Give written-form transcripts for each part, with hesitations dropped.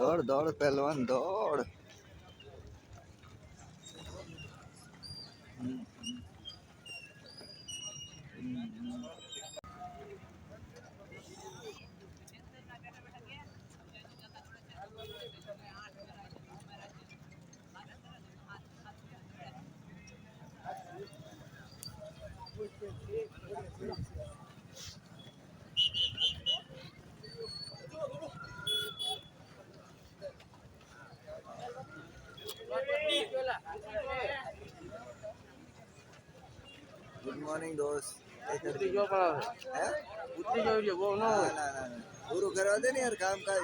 दौड़ दौड़ पहलवान दौड़। गुड मॉर्निंग दोस्त। उतरी जो वो ना पूरा करवा दे यार काम काज।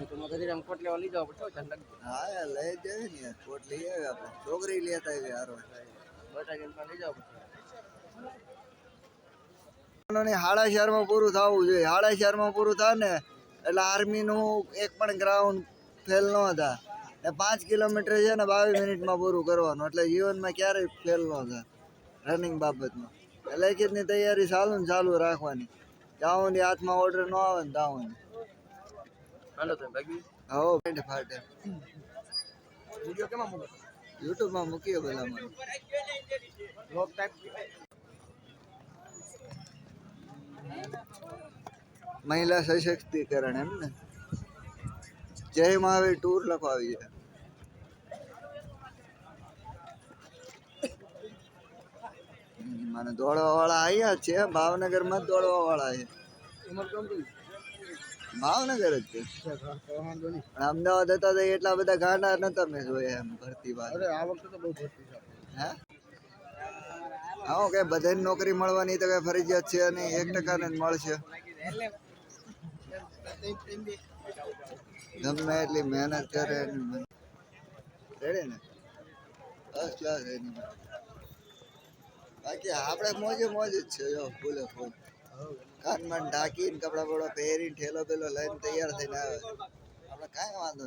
तो मैं कदी रंग कोट लेवा ली जाओ बच्चो चल लग। हां यार ले जाए नहीं यार कोट लिए આપણે છોકરી લેતા આવે यार બટા કે લે જાઓ ને 4:30 માં પૂરું થાવું જોઈએ 4:30 માં પૂરું થાય ને એટલે આર્મી નું એક પણ ગ્રાઉન્ડ ફેલ ન થાય ને 5 કિલોમીટર છે ને 22 મિનિટમાં પૂરું કરવાનું એટલે જીવનમાં ક્યારેય ફેલ ન થાય રનિંગ બાબતમાં લેખિતની તૈયારી ચાલુ રાખવાની જાઉંની હાથમાં ઓર્ડર ન આવે ને તાઉંની હાલો તો ભાગી હો પેન્ટ ફાટે વિડિયો કેમાં મૂકો YouTube માં મૂકીએ ભલામાં બ્લોગ ટાઈપ મહિલા સશક્તિકરણ એમ ને જય મહાવીર ટૂર લખવાવી છે મને દોડવા વાળા આયા છે ભાવનગર માં દોડવા વાળા છે ભાવનગર જ છે અમદાવાદ હતા તો એટલા બધા ગાંડા નતા મેં જોયા એમ ભરતી વાત આ વખતે તો બહુ ભરતી છે હે હા કે બધાને નોકરી મળવાની તો કઈ ફરજિયાત છે અને 1% ને મળશે ગમે એટલી મહેનત કરે રેડે ને બસ ક્લાસ એની બાકી આપણે મોજ જ છે જો ફૂલે ફૂલ કાનમાં ઢાંકીને કપડા બપડા પહેરીને ઠેલો પેલો લઈને તૈયાર થઈને આવે આપણે કાંઈ વાંધો